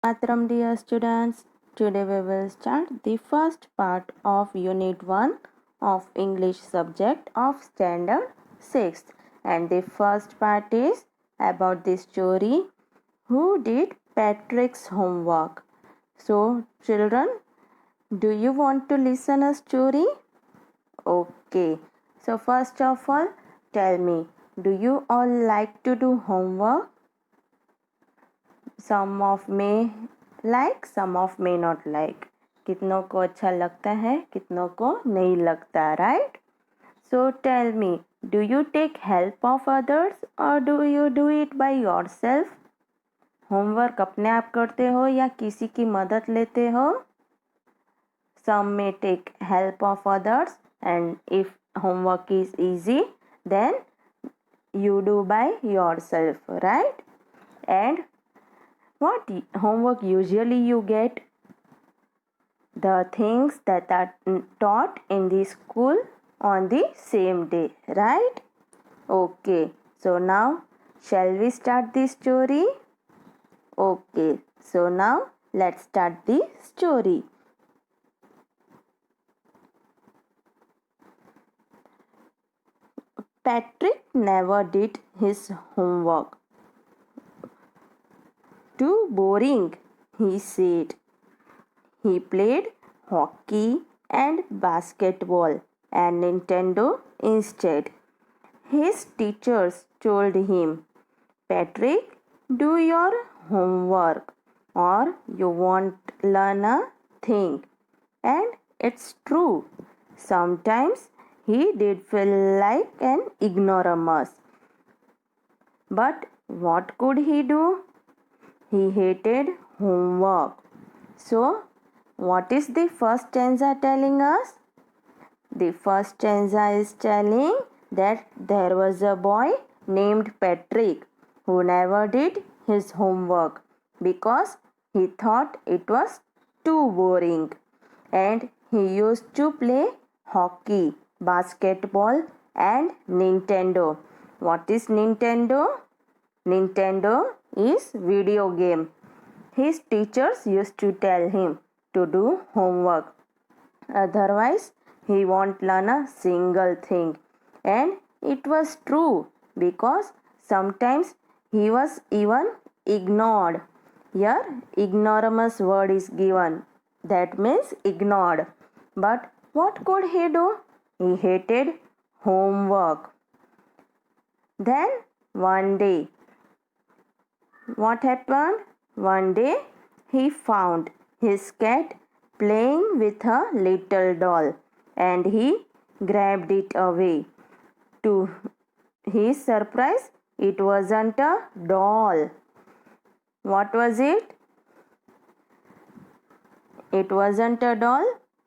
Matram dear students, today we will start the first part of Unit 1 of English subject of Standard 6, and the first part is about the story Who Did Patrick's Homework. So children, do you want to listen a story? Okay, so first of all tell me, do you all like to do homework? Some of में like some of में not like कितनों को अच्छा लगता है कितनों को नहीं लगता right so tell me do you take help of others और do you do it by yourself homework अपने आप करते हो या किसी की मदद लेते हो सम में take help of others and if homework is easy then you do by yourself right and what homework usually you get the things that are taught in the school on the same day right okay so now shall we start the story okay so now let's start the story Patrick never did his homework too boring he said he played hockey and basketball and Nintendo instead. His teachers told him, Patrick, do your homework or you won't learn a thing. And it's true. Sometimes he did feel like an ignoramus. But what could he do? He hated homework. So, what is the first stanza telling us? The first stanza is telling that there was a boy named Patrick who never did his homework because he thought it was too boring and he used to play hockey, basketball and Nintendo. What is Nintendo? Nintendo is video game. His teachers used to tell him to do homework. Otherwise, he won't learn a single thing. And it was true because sometimes he was even ignored. Here, ignoramus word is given. That means ignored. But what could he do? He hated homework. Then one day, what happened? One day he found his cat playing with a little doll and he grabbed it away. To his surprise, it wasn't a doll. What was it? It wasn't a doll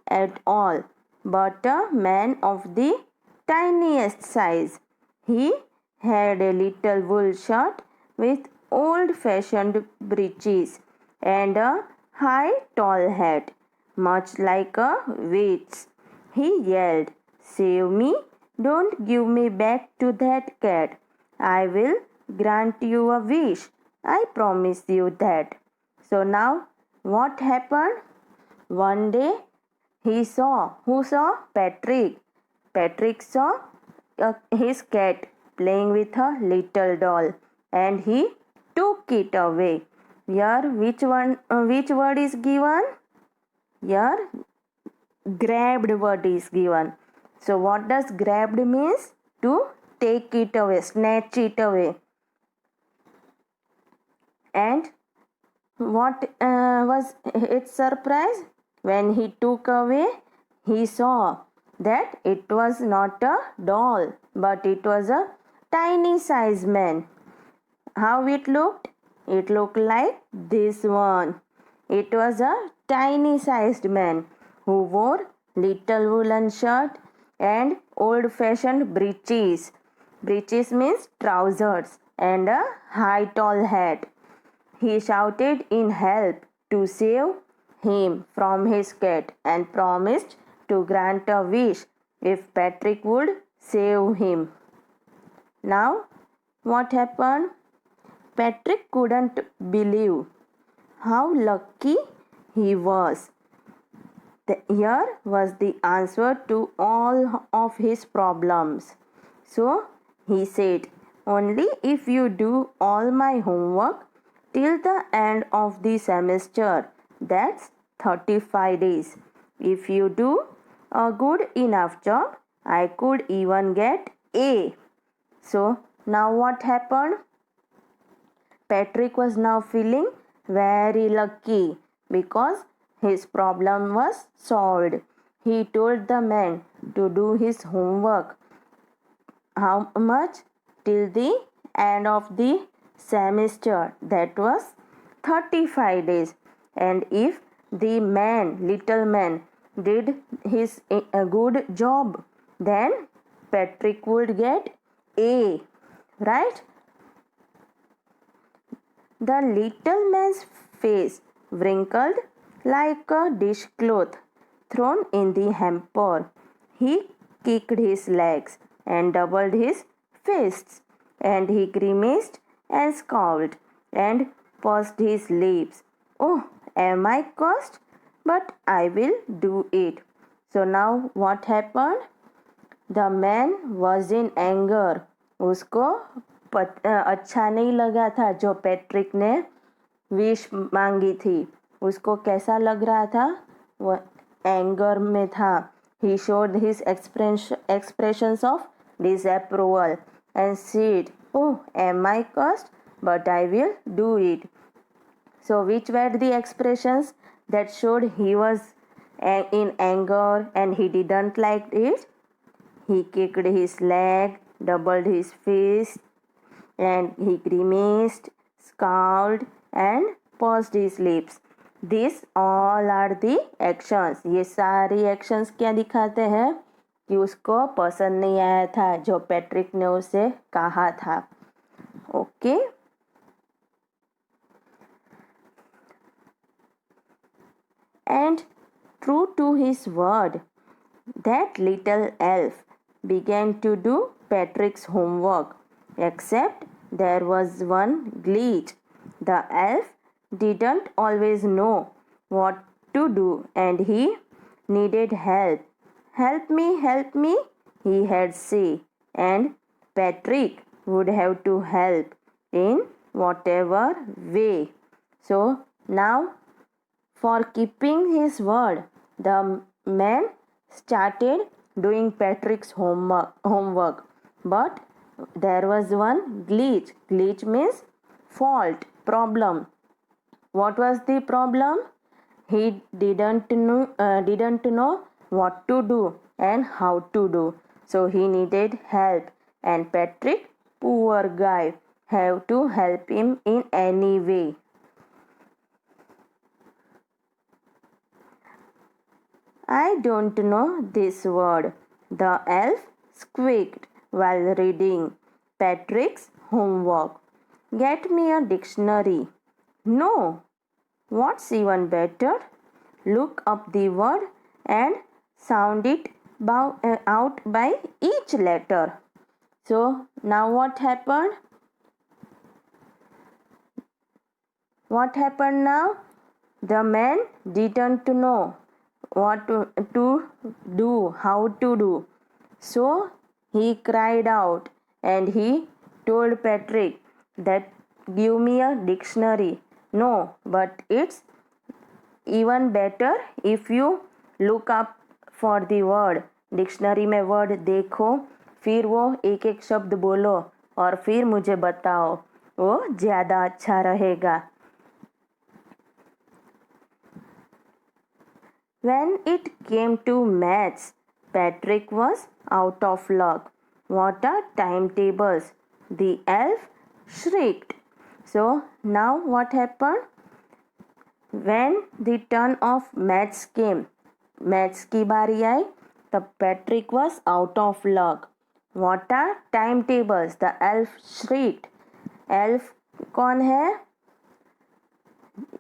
at all, but a man of the tiniest size. He had a little wool shirt with old-fashioned breeches and a high tall hat, much like a witch's. He yelled, "Save me! Don't give me back to that cat. I will grant you a wish. I promise you that." So now, what happened? One day, who saw? Patrick. Patrick saw his cat playing with a little doll and he took it away. Here, which word is given? Here, grabbed word is given. So, what does grabbed means? To take it away, snatch it away. And what was its surprise? When he took away, he saw that it was not a doll, but it was a tiny sized man. How it looked? It looked like this one. It was a tiny sized man who wore little woolen shirt and old fashioned breeches. Breeches means trousers and a high tall hat. He shouted in help to save him from his cat and promised to grant a wish if Patrick would save him. Now, what happened? Patrick couldn't believe how lucky he was. Here was the answer to all of his problems. So he said, only if you do all my homework till the end of the semester, that's 35 days. If you do a good enough job, I could even get A. So now what happened? Patrick was now feeling very lucky because his problem was solved. He told the man to do his homework. How much? Till the end of the semester. That was 35 days. And if the man, little man, did his a good job, then Patrick would get A. Right? The little man's face wrinkled like a dishcloth thrown in the hamper. He kicked his legs and doubled his fists, and he grimaced and scowled and pursed his lips. Oh, am I cursed? But I will do it. So now what happened? The man was in anger. उसको अच्छा नहीं लगा था जो Patrick ने wish मांगी थी. उसको कैसा लग रहा था? वो एंगर में था. He showed his expressions of disapproval and said, oh, am I cursed? But I will do it. So which were the expressions that showed he was in anger and he didn't like it? He kicked his leg, doubled his fist, and he grimaced, scowled, and pursed his lips. These all are the actions. ये सारी actions क्या दिखाते हैं कि उसको पसंद नहीं आया था जो पैट्रिक ने उसे कहा था. Okay. And true to his word, that little elf began to do Patrick's homework, except there was one glitch. The elf didn't always know what to do and he needed help. Help me, he had say, and Patrick would have to help in whatever way. So now, for keeping his word, the man started doing Patrick's homework. But there was one glitch. Glitch means fault, problem. What was the problem? He didn't know what to do and how to do. So he needed help. And Patrick, poor guy, have to help him in any way. I don't know this word, the elf squeaked while reading Patrick's homework. Get me a dictionary. No. What's even better? Look up the word and sound it out by each letter. So now what happened? What happened now? The man didn't know what to do, how to do. So he cried out and he told Patrick that give me a dictionary. No, but it's even better if you look up for the word. Dictionary में word देखो, फिर वो एक एक शब्द बोलो और फिर मुझे बताओ, वो ज़्यादा अच्छा रहेगा. When it came to maths, Patrick was out of luck. What are timetables? The elf shrieked. So now what happened? When the turn of maths came, maths की बारी आई, तब Patrick was out of luck. What are timetables? The elf shrieked. Elf कौन है?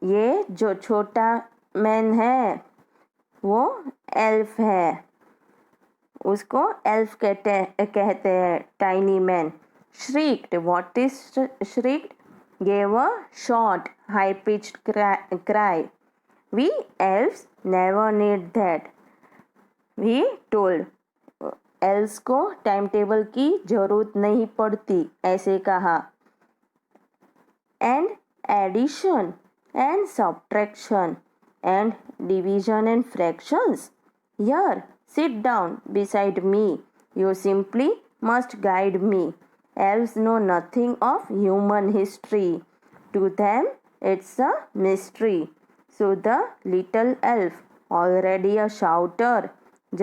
ये जो छोटा man है वो एल्फ है, उसको एल्फ कहते हैं. Tiny man. Shrieked. What is shrieked? gave a short, high-pitched cry. We elves never need that. He told. Else को टाइम टेबल की जरूरत नहीं पड़ती, ऐसे कहा. And addition and subtraction and division and fractions. Here sit down beside me. You simply must guide me. Elves know nothing of human history. To them, it's a mystery. So the little elf, already a shouter,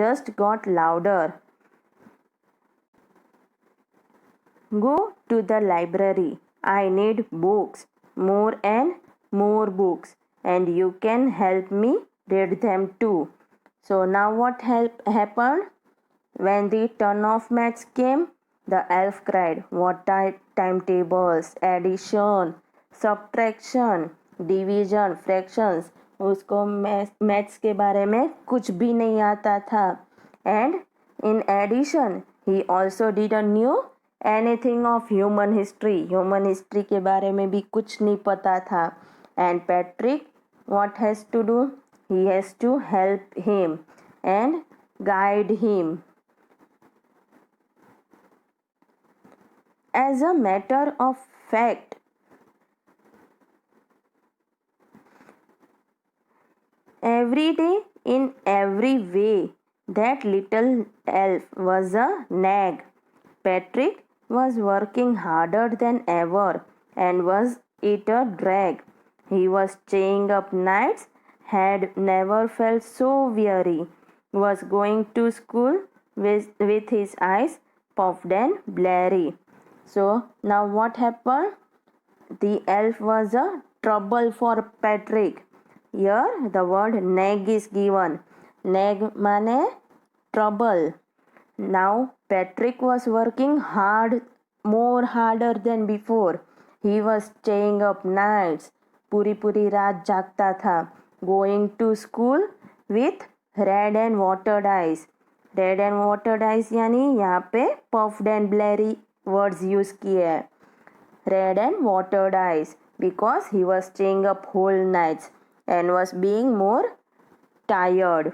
just got louder. Go to the library. I need books, more and more books, and you can help me read them too. So now what happened? When the turn of maths came, the elf cried, what are timetables, addition, subtraction, division, fractions. उसको maths के बारे में कुछ भी नहीं आता था. And in addition, he also didn't knew anything of human history. Human history के बारे में भी कुछ नहीं पता था. And Patrick, what has to do? He has to help him and guide him. As a matter of fact, every day in every way, that little elf was a nag. Patrick was working harder than ever and was it a drag. He was staying up nights, had never felt so weary, was going to school with his eyes puffed and blurry. So now what happened? The elf was a trouble for Patrick. Here the word nag is given. Nag mane trouble. Now Patrick was working hard, more harder than before. He was staying up nights. पूरी रात जागता था. Going to school with red and watered eyes. Red and watered eyes यानी यहाँ पे puffed and blurry words use किए हैं. Red and watered eyes because he was staying up whole nights and was being more tired.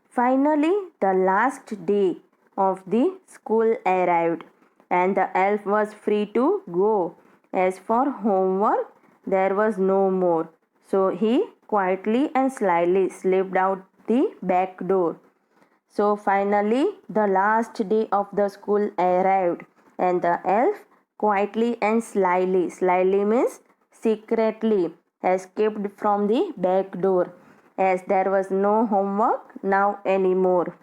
Finally, the last day of the school arrived and the elf was free to go. As for homework, there was no more. So he quietly and slyly slipped out the back door. So finally, the last day of the school arrived and the elf quietly and slyly means secretly, escaped from the back door, as there was no homework now anymore.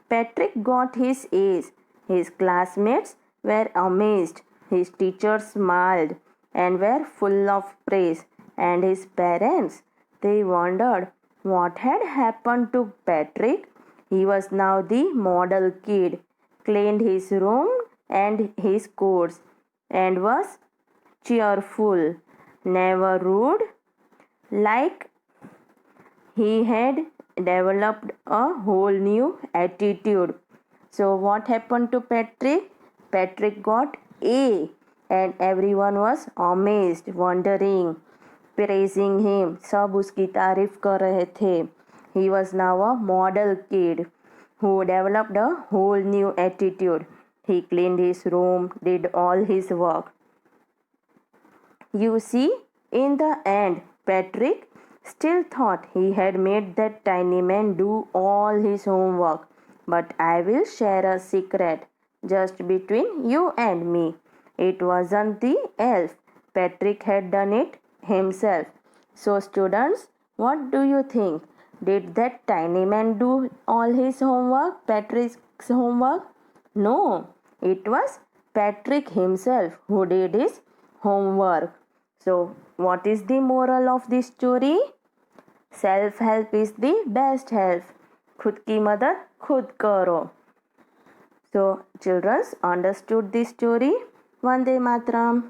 Patrick got his A's. His classmates were amazed. His teachers smiled and were full of praise. And his parents, they wondered what had happened to Patrick. He was now the model kid, cleaned his room and his coats, and was cheerful, never rude, like he had developed a whole new attitude. So what happened to Patrick? Patrick got A and everyone was amazed, wondering, praising him. सब उसकी तारीफ कर रहे थे. He was now a model kid who developed a whole new attitude. He cleaned his room, did all his work. You see, in the end, Patrick still thought he had made that tiny man do all his homework. But I will share a secret just between you and me. It wasn't the elf. Patrick had done it himself. So students, what do you think? Did that tiny man do all his homework, Patrick's homework? No, it was Patrick himself who did his homework. So, what is the moral of this story? Self-help is the best help. खुद की मदद खुद करो. So, children understood this story. Vande Mataram.